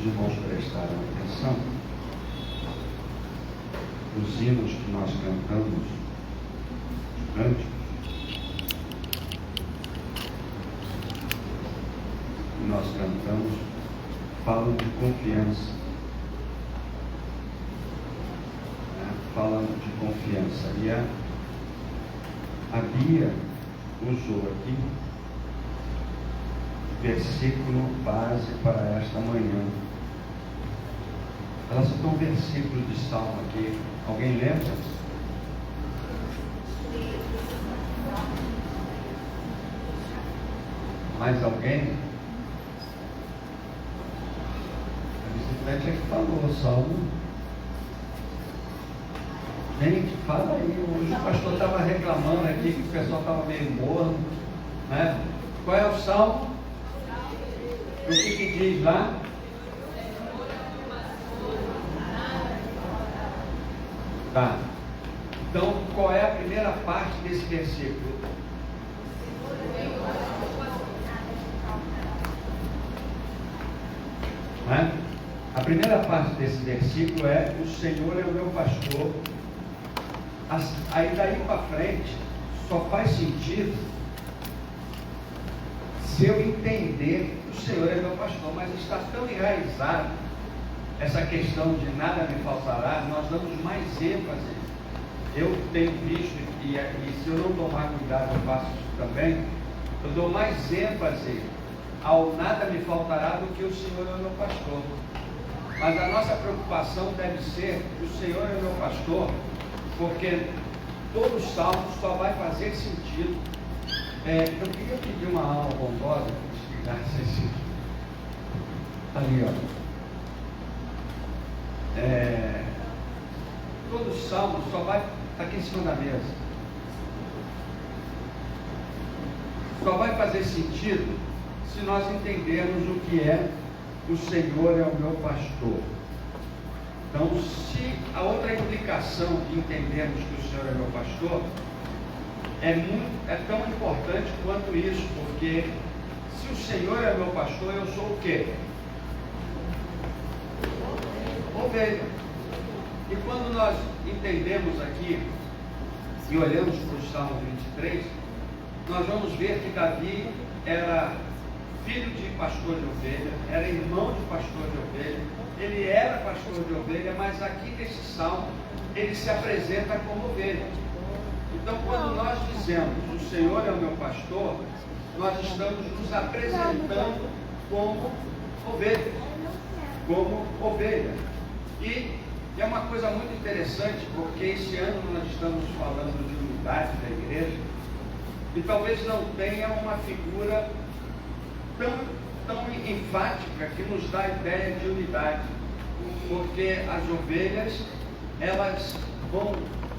os irmãos prestaram atenção, os hinos que nós cantamos, os cânticos, que nós cantamos, falam de confiança. Falam de confiança. E a Bia usou aqui versículo base para esta manhã. Ela citou um versículo de Salmo aqui. Alguém lembra? Mais alguém? A bicicleta é que falou o Salmo. Gente, fala aí. Hoje o pastor estava reclamando aqui que o pessoal estava meio morno, né? Qual é o Salmo? O que diz lá? Tá. Então, qual é a primeira parte desse versículo? Né? A primeira parte desse versículo é: o Senhor é o meu pastor. Aí daí para frente só faz sentido se eu entender que o Senhor é meu pastor. Mas está tão enraizado essa questão de nada me faltará, nós damos mais ênfase. Eu tenho visto, e se eu não tomar cuidado eu faço isso também, eu dou mais ênfase ao nada me faltará do que o Senhor é meu pastor. Mas a nossa preocupação deve ser: o Senhor é meu pastor, porque todo o salmo só vai fazer sentido. Eu queria pedir uma aula bondosa para explicar esse ali, ó. Todo salmo só vai aqui em cima da mesa. Só vai fazer sentido se nós entendermos o que é o Senhor é o meu pastor. Então, se a outra implicação de entendermos que o Senhor é meu pastor é tão importante quanto isso, porque se o Senhor é meu pastor, eu sou o quê? Ovelha. E quando nós entendemos aqui e olhamos para o Salmo 23, nós vamos ver que Davi era filho de pastor de ovelha, era irmão de pastor de ovelha, ele era pastor de ovelha, mas aqui nesse salmo ele se apresenta como ovelha. Então, quando nós dizemos o Senhor é o meu pastor, nós estamos nos apresentando como ovelha, E é uma coisa muito interessante, porque esse ano nós estamos falando de unidade da igreja, e talvez não tenha uma figura tão enfática que nos dá a ideia de unidade, porque as ovelhas, elas vão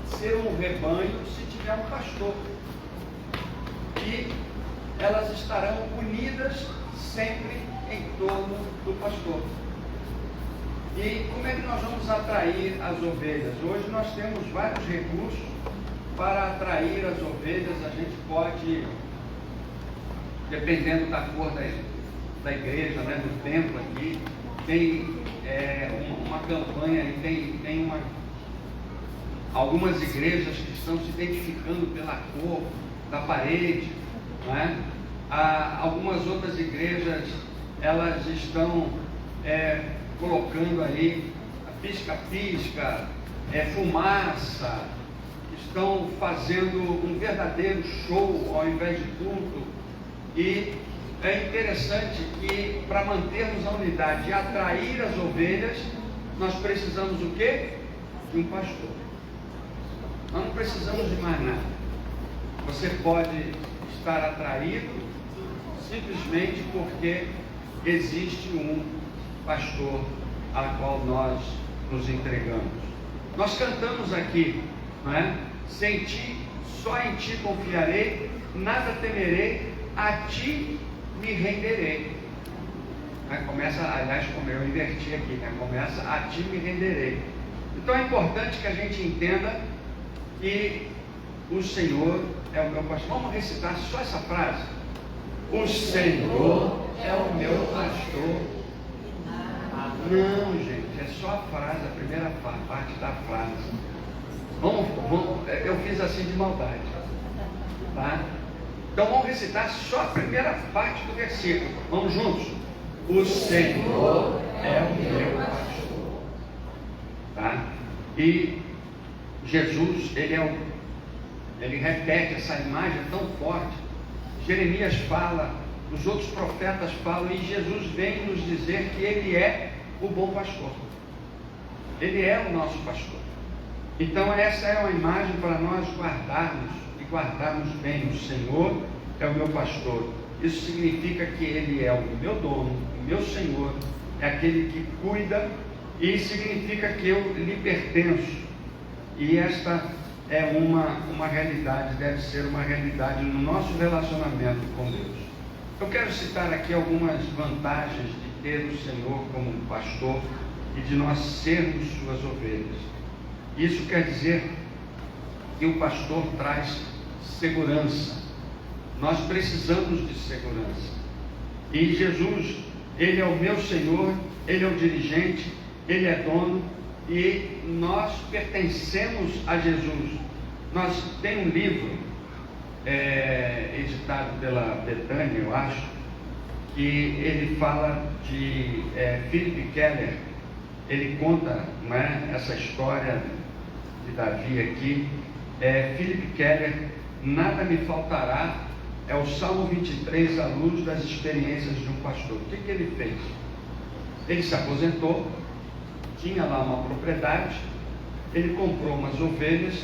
ser um rebanho se tiver um pastor, e elas estarão unidas sempre em torno do pastor. E como é que nós vamos atrair as ovelhas? Hoje nós temos vários recursos para atrair as ovelhas. A gente pode, dependendo da cor da igreja, né, do templo aqui, tem uma campanha, tem algumas igrejas que estão se identificando pela cor da parede, não é? Algumas outras igrejas, elas estão colocando ali pisca-pisca, fumaça, estão fazendo um verdadeiro show ao invés de culto. E é interessante que, para mantermos a unidade e atrair as ovelhas, nós precisamos o quê? De um pastor. Nós não precisamos de mais nada. Você pode estar atraído simplesmente porque existe um pastor a qual nós nos entregamos. Nós cantamos aqui, não é? Sem ti, só em ti confiarei, nada temerei, a ti me renderei. Começa, aliás, como eu inverti aqui, né? Começa: a ti me renderei. Então é importante que a gente entenda que o Senhor é o meu pastor. Vamos recitar só essa frase: o Senhor é o meu pastor, Não, gente, é só a frase, a primeira parte da frase. Eu fiz assim de maldade, tá? Então vamos recitar só a primeira parte do versículo. Vamos juntos? O Senhor é o meu pastor, tá? E Jesus, ele repete essa imagem tão forte. Jeremias fala, os outros profetas falam, e Jesus vem nos dizer que Ele é o bom pastor. Ele é o nosso pastor. Então essa é uma imagem para nós guardarmos bem. O Senhor é o meu pastor. Isso significa que Ele é o meu dono, o meu Senhor, é aquele que cuida, e significa que eu lhe pertenço. E esta é uma realidade, deve ser uma realidade no nosso relacionamento com Deus. Eu quero citar aqui algumas vantagens de ter o Senhor como pastor e de nós sermos suas ovelhas. Isso quer dizer que o pastor traz segurança. Nós precisamos de segurança. E Jesus, Ele é o meu Senhor, Ele é o dirigente, Ele é dono, e nós pertencemos a Jesus. Tem um livro editado pela Betânia, eu acho, que ele fala de Philip Keller. Ele conta, não é, essa história de Davi aqui. Philip Keller, nada me faltará, é o Salmo 23 à luz das experiências de um pastor. O que ele fez? Ele se aposentou, tinha lá uma propriedade, ele comprou umas ovelhas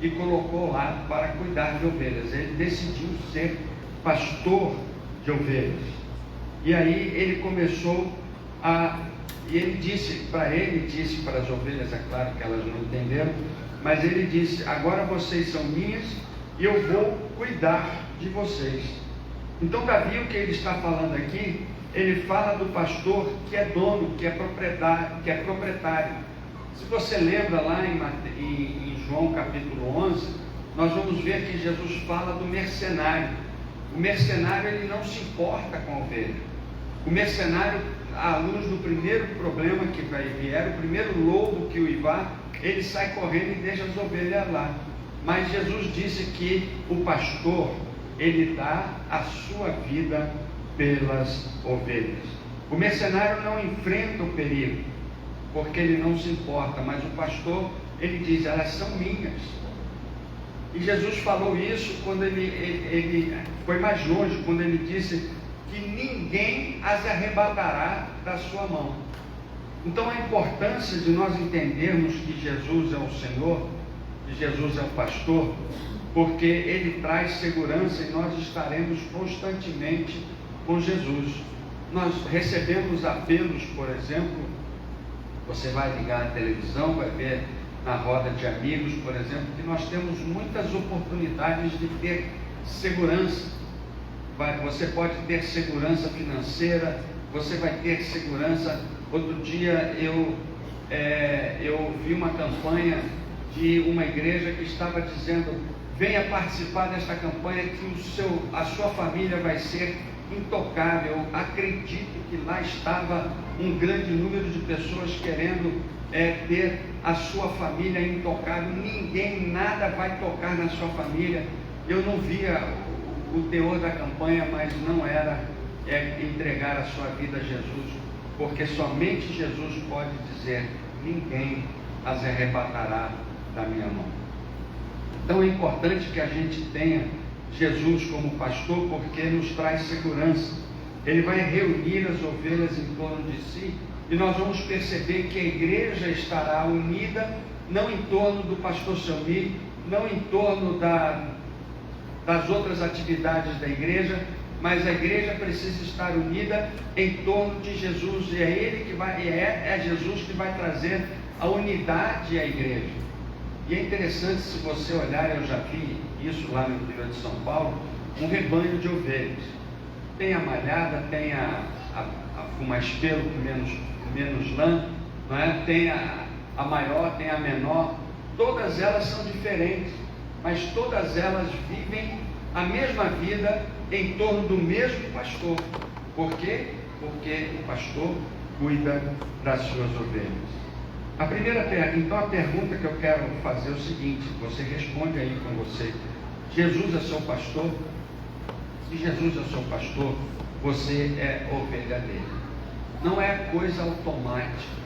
e colocou lá para cuidar de ovelhas. Ele decidiu ser pastor de ovelhas. E aí ele começou e ele disse para as ovelhas, é claro que elas não entenderam, mas ele disse: agora vocês são minhas e eu vou cuidar de vocês. Então Davi, o que ele está falando aqui, ele fala do pastor que é dono, que é proprietário. Se você lembra lá em João capítulo 11, nós vamos ver que Jesus fala do mercenário. O mercenário, ele não se importa com a ovelha. O mercenário, à luz do primeiro problema que vier, o primeiro lobo que o uivar, ele sai correndo e deixa as ovelhas lá. Mas Jesus disse que o pastor, ele dá a sua vida pelas ovelhas. O mercenário não enfrenta o perigo, porque ele não se importa, mas o pastor, ele diz: elas são minhas. E Jesus falou isso quando ele foi mais longe, quando ele disse que ninguém as arrebatará da sua mão. Então a importância de nós entendermos que Jesus é o Senhor, que Jesus é o pastor, porque Ele traz segurança e nós estaremos constantemente com Jesus. Nós recebemos apelos, por exemplo, você vai ligar a televisão, vai ver na roda de amigos, por exemplo, que nós temos muitas oportunidades de ter segurança. Você pode ter segurança financeira, você vai ter segurança. Outro dia eu vi uma campanha de uma igreja que estava dizendo: venha participar desta campanha que a sua família vai ser intocável. Eu acredito que lá estava um grande número de pessoas querendo ter a sua família intocável. Ninguém, nada vai tocar na sua família. Eu não via o teor da campanha, mas não era entregar a sua vida a Jesus, porque somente Jesus pode dizer: ninguém as arrebatará da minha mão. Então é importante que a gente tenha Jesus como pastor, porque nos traz segurança. Ele vai reunir as ovelhas em torno de si, e nós vamos perceber que a igreja estará unida, não em torno do pastor Selmir, não em torno das outras atividades da igreja, mas a igreja precisa estar unida em torno de Jesus, e é Jesus que vai trazer a unidade à igreja. E é interessante, se você olhar, eu já vi isso lá no interior de São Paulo, um rebanho de ovelhas. Tem a malhada, tem a mais pelo, menos lã, não é? Tem a maior, tem a menor. Todas elas são diferentes, mas todas elas vivem a mesma vida em torno do mesmo pastor. Por quê? Porque o pastor, cuida das suas ovelhas. A pergunta que eu quero fazer é o seguinte, você responde aí com você. Jesus é seu pastor? Se Jesus é seu pastor, você é ovelha dele. Não é coisa automática.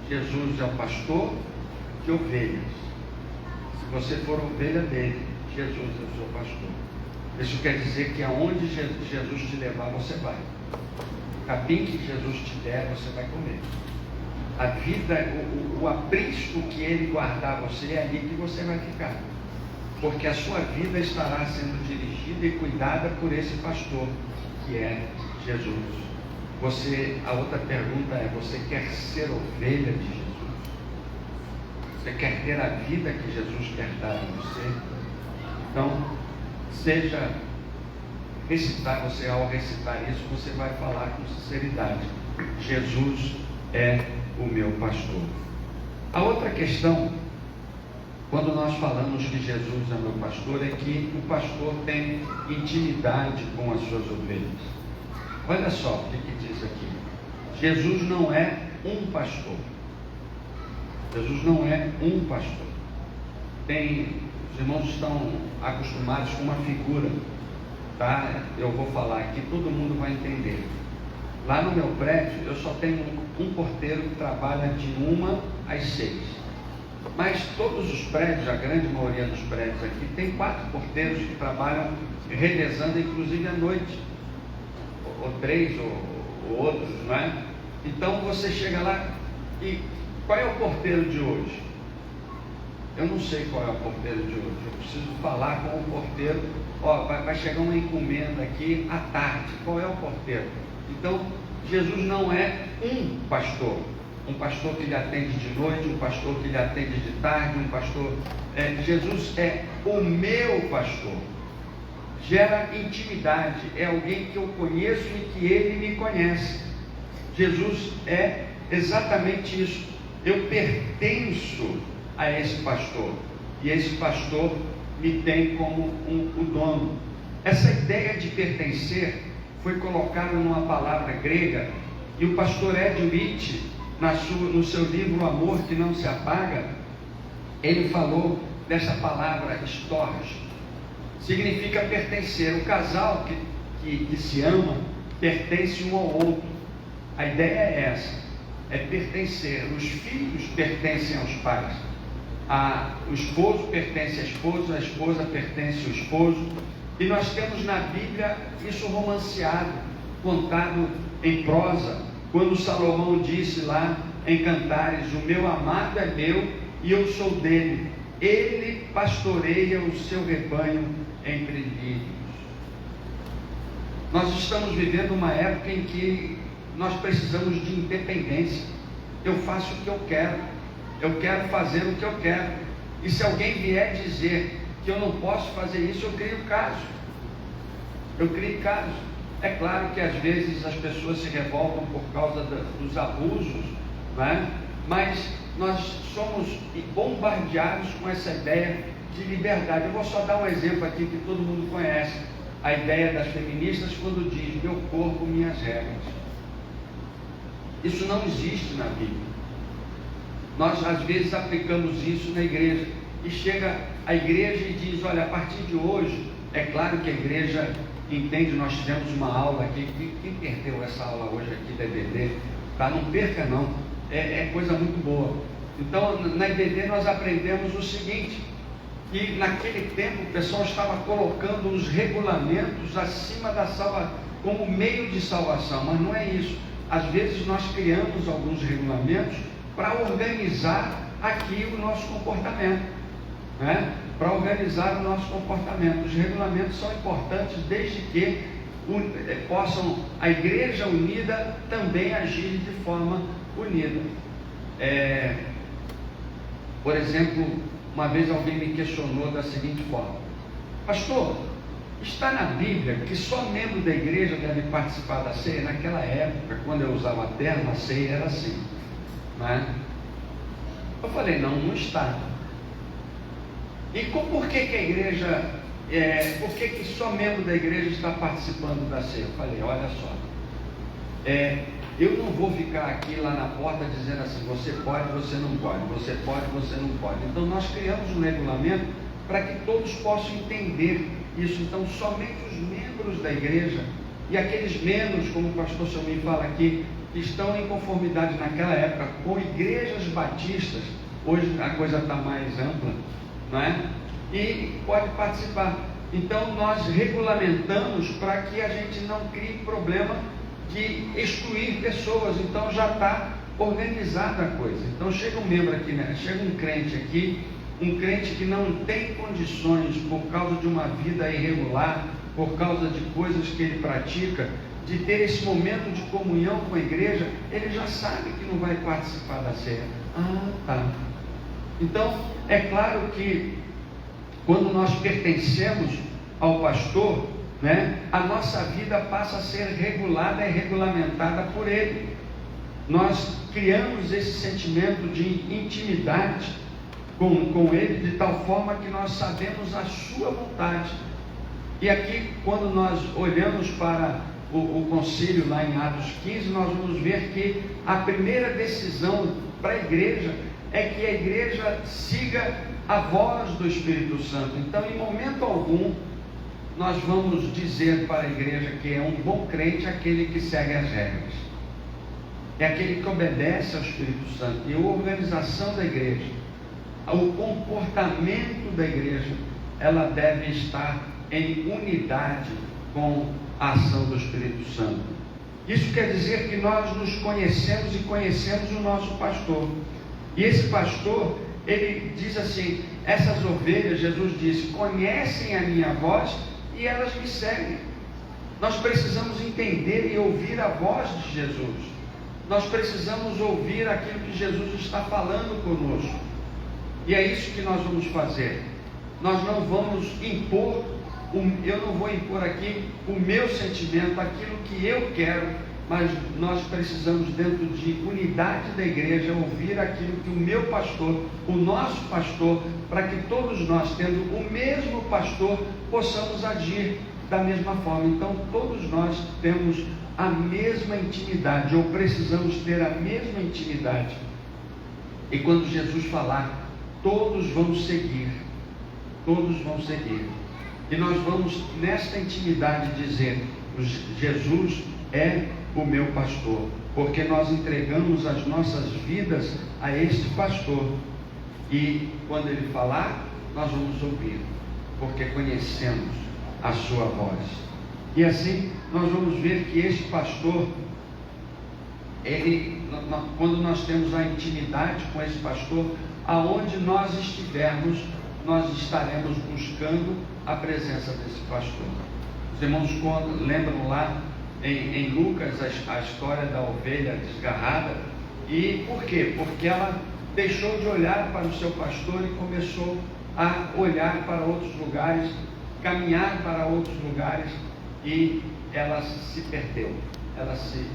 Jesus é o pastor de ovelhas. Se você for ovelha dele, Jesus é o seu pastor. Isso quer dizer que aonde Jesus te levar, você vai. O capim que Jesus te der, você vai comer. A vida, o aprisco que ele guardar você, é ali que você vai ficar. Porque a sua vida estará sendo dirigida e cuidada por esse pastor, que é Jesus. A outra pergunta é, você quer ser ovelha de Jesus? Você quer ter a vida que Jesus quer dar a você? Então, ao recitar isso, você vai falar com sinceridade. Jesus é o meu pastor. A outra questão, quando nós falamos que Jesus é meu pastor, é que o pastor tem intimidade com as suas ovelhas. Olha só o que diz aqui. Jesus não é um pastor. Jesus não é um pastor. Os irmãos estão acostumados com uma figura, tá? Eu vou falar aqui, todo mundo vai entender. Lá no meu prédio, eu só tenho um porteiro que trabalha de 1 às 6. Mas todos os prédios, a grande maioria dos prédios aqui, tem 4 porteiros que trabalham revezando, inclusive à noite. Ou 3, ou outros, não é? Então você chega lá e qual é o porteiro de hoje? Eu não sei qual é o porteiro de hoje. Eu preciso falar com o porteiro. Vai chegar uma encomenda aqui à tarde. Qual é o porteiro? Então, Jesus não é um pastor que lhe atende de noite, um pastor que lhe atende de tarde, Jesus é o meu pastor. Gera intimidade, é alguém que eu conheço e que ele me conhece. Jesus é exatamente isso. Eu pertenço a esse pastor, e esse pastor me tem como o dono. Essa ideia de pertencer foi colocada numa palavra grega, e o pastor Ed Witt, no seu livro O Amor que Não Se Apaga, ele falou dessa palavra storge. Significa pertencer. O casal que se ama pertence um ao outro. A ideia é essa, é pertencer. Os filhos pertencem aos pais, o esposo pertence à esposa, a esposa pertence ao esposo. E nós temos na Bíblia isso romanceado, contado em prosa, quando Salomão disse lá em Cantares: o meu amado é meu e eu sou dele, ele pastoreia o seu rebanho entre lírios. Nós estamos vivendo uma época em que nós precisamos de independência. Eu faço o que eu quero fazer o que eu quero, e se alguém vier dizer que eu não posso fazer isso, eu crio caso. É claro que às vezes as pessoas se revoltam por causa dos abusos, não é? Mas nós somos bombardeados com essa ideia de liberdade. Eu vou só dar um exemplo aqui que todo mundo conhece, a ideia das feministas quando diz: meu corpo, minhas regras. Isso não existe na Bíblia. Nós às vezes aplicamos isso na igreja, e chega a igreja e diz: olha, a partir de hoje, é claro que a igreja entende. Nós tivemos uma aula aqui, quem perdeu essa aula hoje aqui da EBD, tá? Não perca não, é coisa muito boa. Então na EBD nós aprendemos o seguinte, que naquele tempo o pessoal estava colocando os regulamentos acima da salvação, como meio de salvação, mas não é isso. Às vezes nós criamos alguns regulamentos para organizar aqui o nosso comportamento, né? Para organizar o nosso comportamento. Os regulamentos são importantes desde que possam a igreja unida também agir de forma unida. Por exemplo, uma vez alguém me questionou da seguinte forma: pastor, está na Bíblia que só membro da igreja deve participar da ceia? Naquela época, quando eu usava terno, a ceia era assim, né? Eu falei: não está. E por que a igreja, por que só membro da igreja está participando da ceia? Eu falei: olha só, Eu não vou ficar aqui lá na porta dizendo assim, você pode, você não pode, você pode, você não pode. Então nós criamos um regulamento para que todos possam entender isso. Então somente os membros da igreja e aqueles menos, como o pastor Selmin fala aqui, que estão em conformidade naquela época com igrejas batistas, hoje a coisa está mais ampla, não é? E pode participar. Então nós regulamentamos para que a gente não crie problema de excluir pessoas. Então já está organizada a coisa. Então chega um membro aqui, né? Chega um crente aqui, um crente que não tem condições por causa de uma vida irregular, por causa de coisas que ele pratica, de ter esse momento de comunhão com a igreja, ele já sabe que não vai participar da ceia. Ah, tá. Então, é claro que quando nós pertencemos ao pastor, né, a nossa vida passa a ser regulada e regulamentada por ele. Nós criamos esse sentimento de intimidade com ele, de tal forma que nós sabemos a sua vontade. E aqui, quando nós olhamos para o concílio lá em Atos 15, nós vamos ver que a primeira decisão para a igreja é que a igreja siga a voz do Espírito Santo. Então, em momento algum, nós vamos dizer para a igreja que é um bom crente aquele que segue as regras, é aquele que obedece ao Espírito Santo. E a organização da igreja, o comportamento da igreja, ela deve estar em unidade com a ação do Espírito Santo. Isso quer dizer que nós nos conhecemos e conhecemos o nosso pastor. E esse pastor, ele diz assim, essas ovelhas, Jesus disse, conhecem a minha voz e elas me seguem. Nós precisamos entender e ouvir a voz de Jesus. Nós precisamos ouvir aquilo que Jesus está falando conosco. E é isso que nós vamos fazer. Nós não vamos impor, eu não vou impor aqui o meu sentimento, aquilo que eu quero, mas nós precisamos, dentro de unidade da igreja, ouvir aquilo que o meu pastor, o nosso pastor, para que todos nós, tendo o mesmo pastor, possamos agir da mesma forma. Então todos nós temos a mesma intimidade, ou precisamos ter a mesma intimidade. E quando Jesus falar, todos vão seguir, todos vão seguir. E nós vamos nesta intimidade dizer, Jesus é o meu pastor, porque nós entregamos as nossas vidas a este pastor. E quando ele falar, nós vamos ouvir, porque conhecemos a sua voz. E assim nós vamos ver que este pastor, quando nós temos a intimidade com esse pastor, aonde nós estivermos, nós estaremos buscando a presença desse pastor. Os irmãos lembram lá em Lucas a história da ovelha desgarrada. E por quê? Porque ela deixou de olhar para o seu pastor e começou a olhar para outros lugares, caminhar para outros lugares, e ela se perdeu, ela se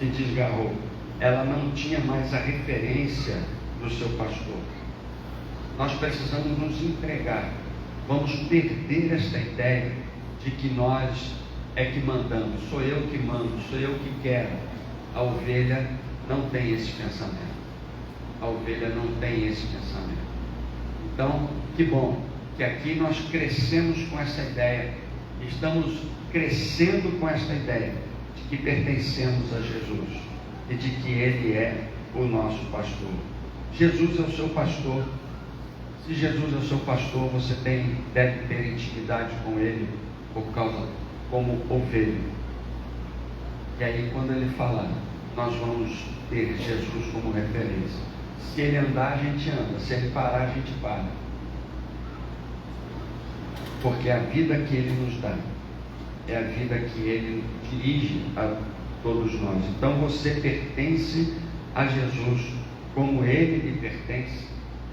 desgarrou, ela não tinha mais a referência do seu pastor. Nós precisamos nos entregar, vamos perder esta ideia de que nós é que mandamos, sou eu que mando, sou eu que quero. A ovelha não tem esse pensamento, a ovelha não tem esse pensamento. Então, que bom que aqui nós crescemos com essa ideia, estamos crescendo com essa ideia de que pertencemos a Jesus e de que Ele é o nosso pastor. Jesus é o seu pastor. Se Jesus é o seu pastor, você deve ter intimidade com Ele, como ovelha. E aí, quando Ele falar, nós vamos ter Jesus como referência. Se Ele andar, a gente anda. Se Ele parar, a gente para. Porque a vida que Ele nos dá é a vida que Ele dirige a todos nós. Então você pertence a Jesus como Ele lhe pertence.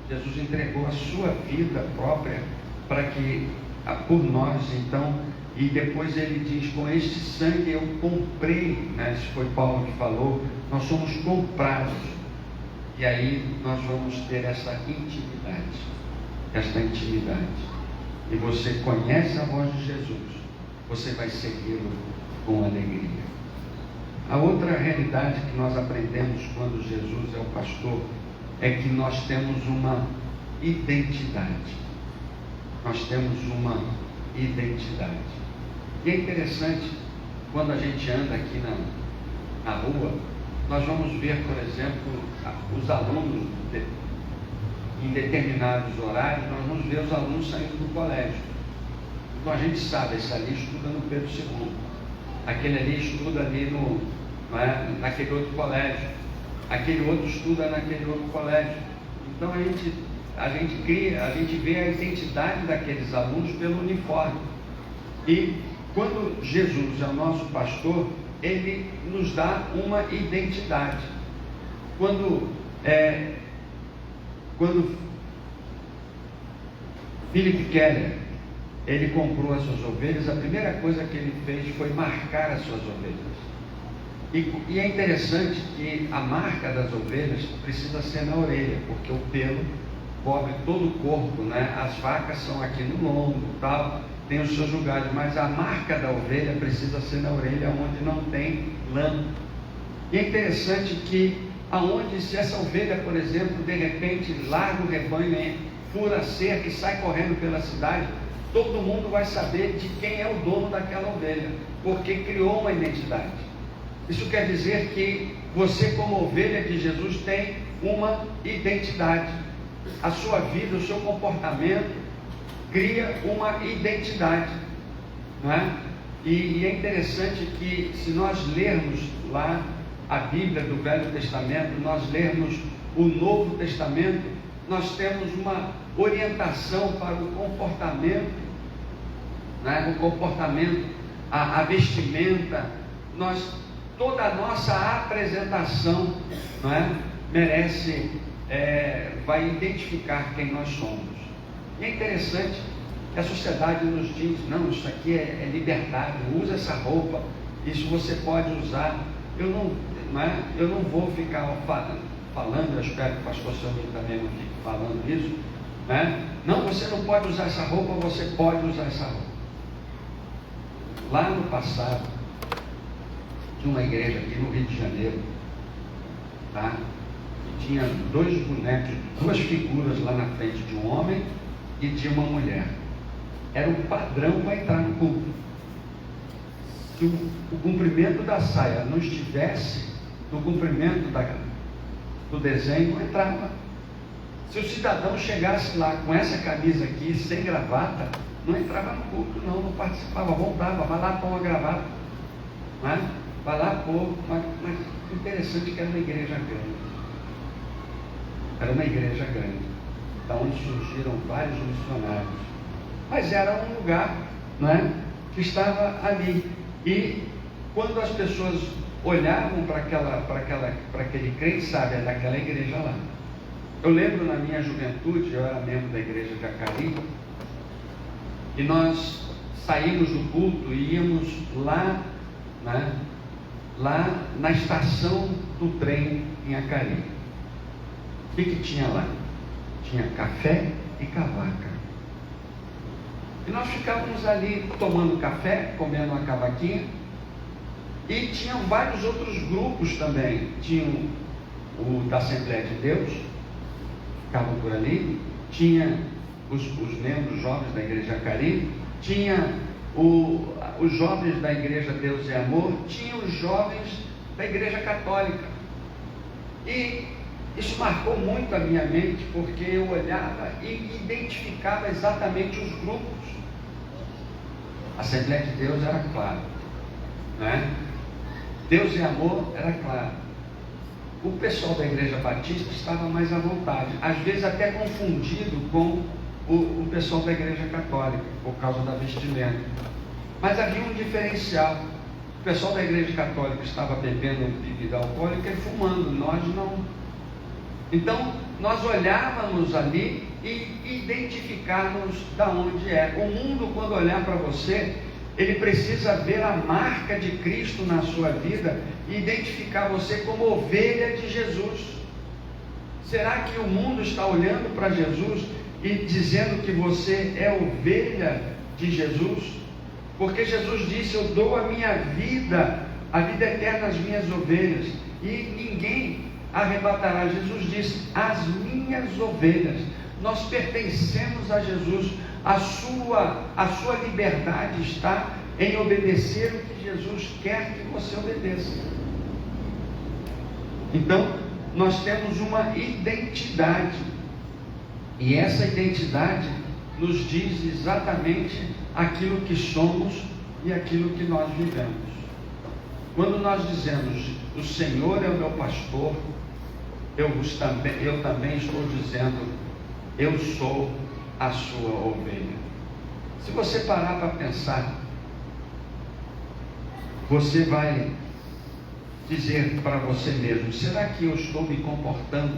Jesus entregou a sua vida própria para que, por nós, então, e depois ele diz, com este sangue eu comprei, né? Isso foi Paulo que falou, nós somos comprados. E aí nós vamos ter essa intimidade, e você conhece a voz de Jesus, você vai segui-lo com alegria. A outra realidade que nós aprendemos quando Jesus é o pastor é que nós temos uma identidade. Nós temos uma identidade. E é interessante, quando a gente anda aqui na rua, nós vamos ver, por exemplo, os alunos, em determinados horários, nós vamos ver os alunos saindo do colégio. Então a gente sabe, esse ali estuda no Pedro II, aquele ali estuda ali naquele outro colégio, aquele outro estuda naquele outro colégio. Então a gente vê a identidade daqueles alunos pelo uniforme. E quando Jesus é o nosso pastor, ele nos dá uma identidade. Quando Philip Keller, ele comprou as suas ovelhas, a primeira coisa que ele fez foi marcar as suas ovelhas. E é interessante que a marca das ovelhas precisa ser na orelha, porque o pelo cobre todo o corpo, né? As vacas são aqui no lombo, tal, tem os seus lugares, mas a marca da ovelha precisa ser na orelha, onde não tem lã. E é interessante que se essa ovelha, por exemplo, de repente larga o rebanho, fura a cerca e sai correndo pela cidade, todo mundo vai saber de quem é o dono daquela ovelha, porque criou uma identidade. Isso quer dizer que você, como ovelha de Jesus, tem uma identidade. A sua vida, o seu comportamento cria uma identidade, não é? E é interessante que, se nós lermos lá a Bíblia do Velho Testamento, nós lermos o Novo Testamento, nós temos uma orientação para o comportamento, né? O comportamento, a vestimenta, toda a nossa apresentação, não é? Merece, vai identificar quem nós somos. E é interessante que a sociedade nos diz, não, isso aqui é liberdade, usa essa roupa, isso você pode usar. Eu não vou ficar falando, eu espero que o pastor Selminho também não fique falando isso, né? Não, você não pode usar essa roupa, você pode usar essa roupa. Lá no passado, tinha uma igreja aqui no Rio de Janeiro, tá? E tinha dois bonecos, duas figuras lá na frente, de um homem e de uma mulher. Era o padrão para entrar no culto. Se o comprimento da saia não estivesse no comprimento do desenho, não entrava. Se o cidadão chegasse lá com essa camisa aqui, sem gravata, não entrava no culto, não participava, voltava, vai lá pôr uma gravata, não é? Vai lá pôr, mas interessante que era uma igreja grande. Era uma igreja grande, da onde surgiram vários missionários. Mas era um lugar, não é? Que estava ali. E quando as pessoas olhavam para aquele crente, sabe, é daquela igreja lá. Eu lembro na minha juventude, eu era membro da igreja de Acari, e nós saímos do culto e íamos lá, né, lá na estação do trem em Acari. O que tinha lá? Tinha café e cavaca. E nós ficávamos ali tomando café, comendo uma cavaquinha, e tinham vários outros grupos também. Tinha o da Assembleia de Deus, ficavam por ali, tinha os membros jovens da igreja Acari, tinha os jovens da igreja Deus é Amor, tinha os jovens da igreja católica. E isso marcou muito a minha mente, porque eu olhava e identificava exatamente os grupos. A Assembleia de Deus era claro, né? Deus é Amor era claro. O pessoal da igreja batista estava mais à vontade, às vezes até confundido com o pessoal da igreja católica, por causa da vestimenta. Mas havia um diferencial. O pessoal da igreja católica estava bebendo bebida alcoólica e fumando, nós não. Então, nós olhávamos ali e identificávamos da onde é. O mundo, quando olhar para você, ele precisa ver a marca de Cristo na sua vida e identificar você como ovelha de Jesus. Será que o mundo está olhando para Jesus e dizendo que você é ovelha de Jesus? Porque Jesus disse, eu dou a minha vida a vida eterna às minhas ovelhas, e ninguém arrebatará. Jesus disse: as minhas ovelhas. Nós pertencemos a Jesus. A sua liberdade está em obedecer o que Jesus quer que você obedeça. Então, nós temos uma identidade, e essa identidade nos diz exatamente aquilo que somos e aquilo que nós vivemos. Quando nós dizemos: o Senhor é o meu pastor, eu também estou dizendo: eu sou a sua ovelha. Se você parar para pensar, você vai dizer para você mesmo: será que eu estou me comportando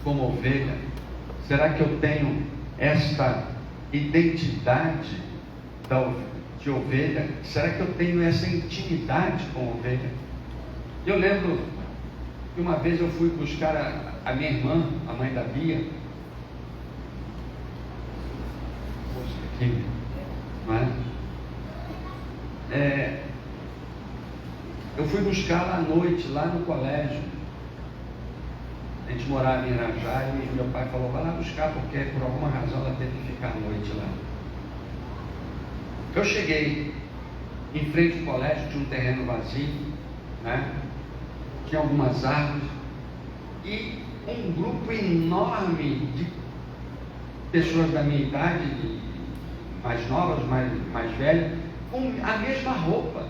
como ovelha? Será que eu tenho esta identidade de ovelha? Será que eu tenho essa intimidade com a ovelha? Eu lembro que uma vez eu fui buscar a minha irmã, a mãe da Bia, não é? Eu fui buscá-la à noite, lá no colégio. A gente morava em Irajá e meu pai falou: vai lá buscar, porque por alguma razão ela teve que ficar à noite lá. Eu cheguei em frente ao colégio, tinha um terreno vazio, né? Tinha algumas árvores, e um grupo enorme de pessoas da minha idade, mais novas, mais velhas, com a mesma roupa.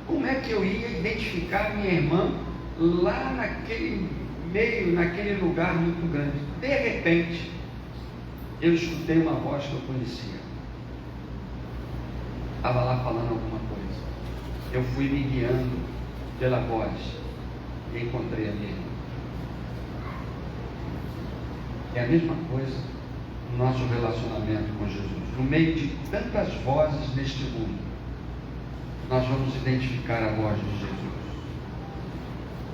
Como é que eu ia identificar minha irmã lá naquele meio, naquele lugar muito grande? De repente, eu escutei uma voz que eu conhecia. Estava lá falando alguma coisa. Eu fui me guiando pela voz e encontrei a minha irmã. É a mesma coisa no nosso relacionamento com Jesus. No meio de tantas vozes neste mundo, nós vamos identificar a voz de Jesus.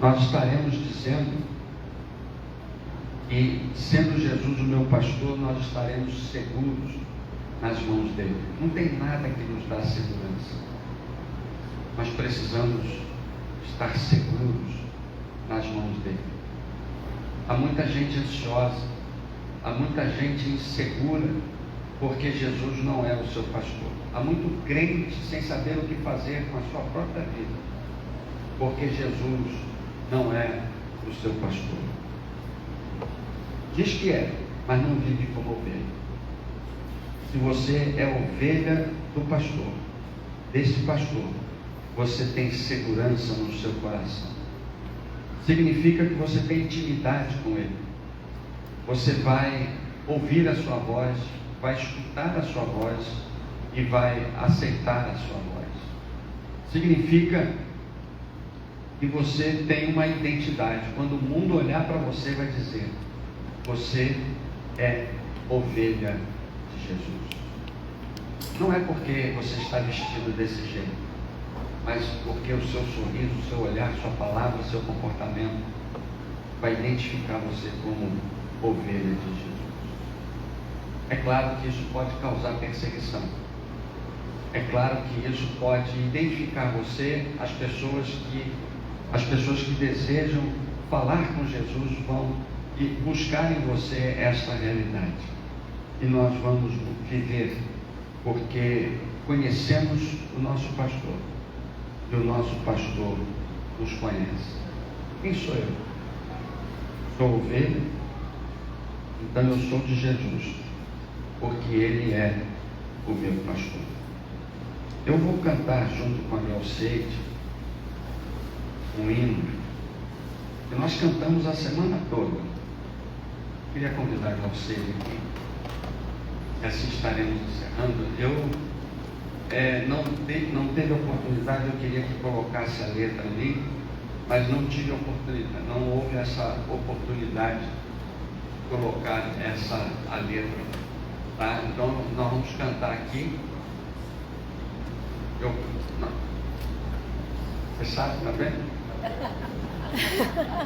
Nós estaremos dizendo que, sendo Jesus o meu pastor, nós estaremos seguros nas mãos dele. Não tem nada que nos dá segurança. Nós precisamos estar seguros nas mãos dele. Há muita gente ansiosa, há muita gente insegura, porque Jesus não é o seu pastor. Há muito crente sem saber o que fazer com a sua própria vida, porque Jesus não é o seu pastor. Diz que é, mas não vive como ovelha. Se você é ovelha do pastor, desse pastor, você tem segurança no seu coração. Significa que você tem intimidade com ele. Você vai ouvir a sua voz, vai escutar a sua voz e vai aceitar a sua voz. Significa que você tem uma identidade. Quando o mundo olhar para você, vai dizer: você é ovelha de Jesus. Não é porque você está vestido desse jeito, mas porque o seu sorriso, o seu olhar, sua palavra, o seu comportamento vai identificar você como ovelha de Jesus. É claro que isso pode causar perseguição. É claro que isso pode identificar você, as pessoas que desejam falar com Jesus vão buscar em você essa realidade. E nós vamos viver, porque conhecemos o nosso pastor, e o nosso pastor nos conhece. Quem sou eu? Sou ovelha, então eu sou de Jesus, porque ele é o meu pastor. Eu vou cantar junto com a Nelceide um hino que nós cantamos a semana toda. Queria convidar a Nelceide aqui, e assim estaremos encerrando. Eu não teve oportunidade, eu queria que colocasse a letra ali, mas não tive oportunidade, não houve essa oportunidade de colocar a letra, tá? Então nós vamos cantar aqui. Você sabe também?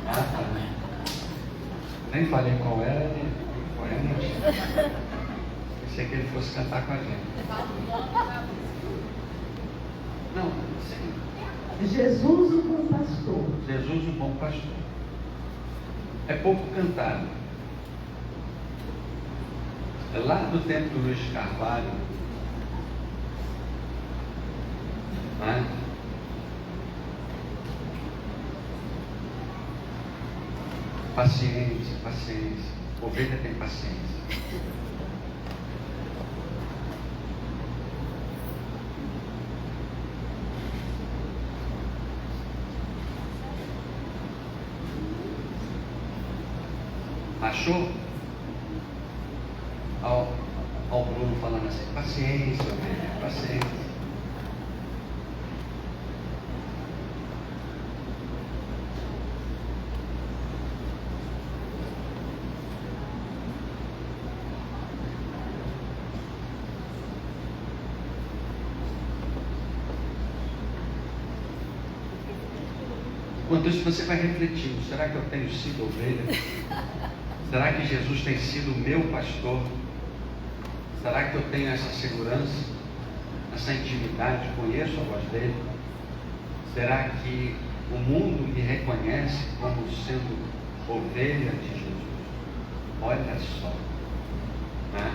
Tá. Nem falei qual era, nem poema. Pensei que ele fosse cantar com a gente. Não, sim. Jesus, o bom pastor. Jesus, o bom pastor. É pouco cantado. É lá do tempo do Luiz Carvalho, né? Paciência, paciência. Ovelha tem paciência. Achou? Ao Bruno falando assim, paciência, ovelha, paciência. Enquanto isso você vai refletindo, será que eu tenho sido ovelha? Será que Jesus tem sido o meu pastor? Será que eu tenho essa segurança, essa intimidade, conheço a voz dele? Será que o mundo me reconhece como sendo ovelha de Jesus? Olha só, né?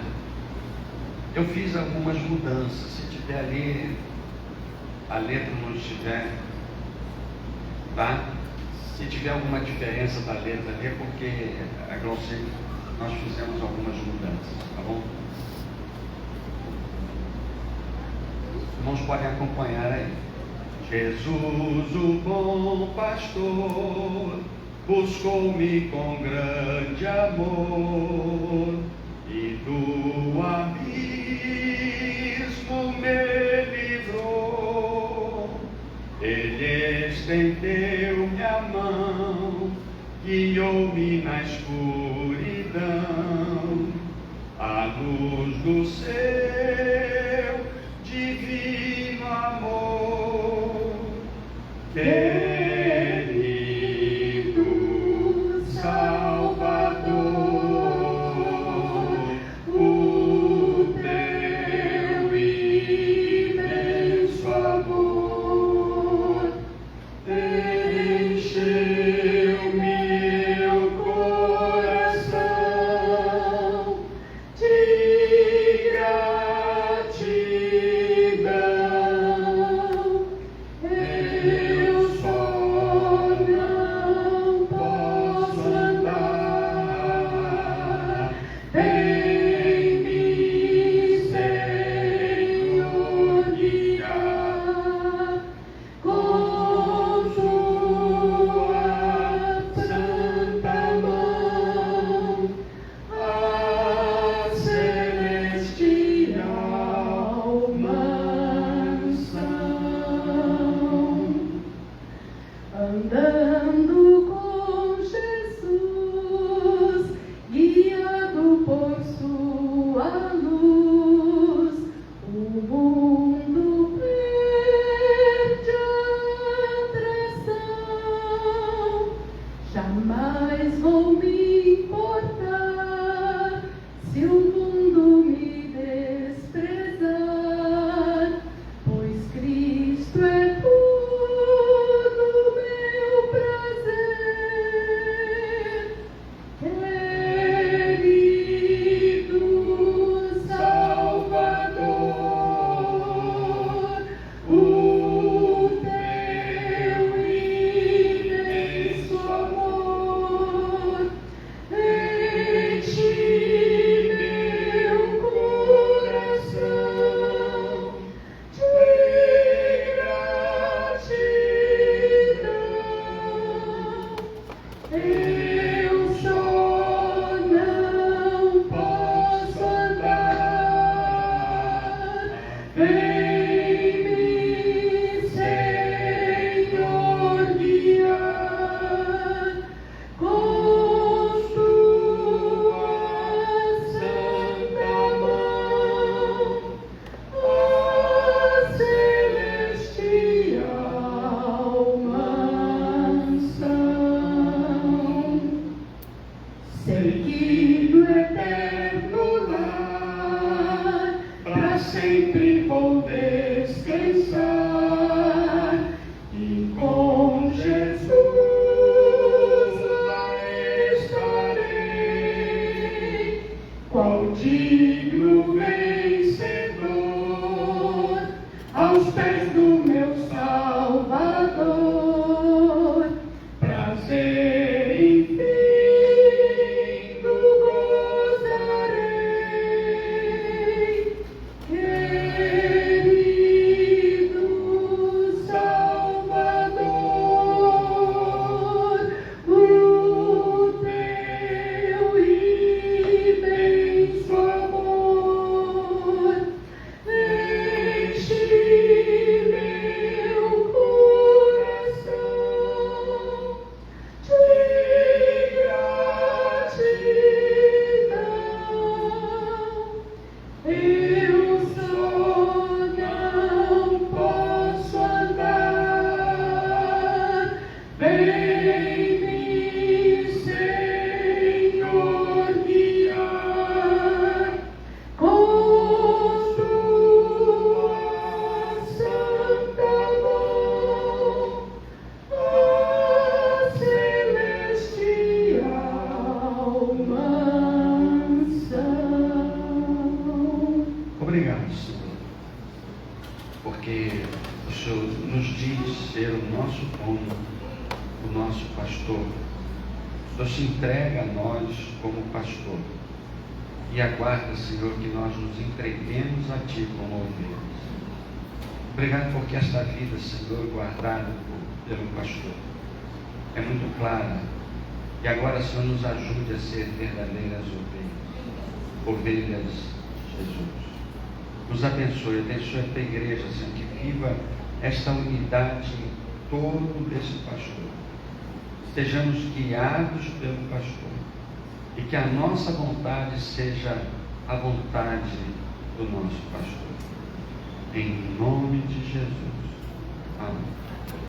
Eu fiz algumas mudanças. Se tiver ali, a letra não estiver, tá? Se tiver alguma diferença da letra ali, é porque a Glaucia, nós fizemos algumas mudanças, tá bom? Os irmãos podem acompanhar aí. Jesus, o bom pastor, buscou-me com grande amor e do abismo me livrou. Ele estendeu-me a mão, guiou-me na escuridão, à luz do seu divino amor. Querido Salvador, o teu imenso amor encheu meu coração de gratidão. Senhor nos diz ser o nosso dono, o nosso pastor. O Senhor se entrega a nós como pastor e aguarda, Senhor, que nós nos entreguemos a Ti como ovelhas. Obrigado porque esta vida, Senhor, guardada pelo pastor, é muito clara. E agora, Senhor, nos ajude a ser verdadeiras ovelhas de Jesus. Nos abençoe a tua igreja, Senhor, que viva esta unidade em torno desse pastor. Estejamos guiados pelo pastor e que a nossa vontade seja a vontade do nosso pastor. Em nome de Jesus. Amém.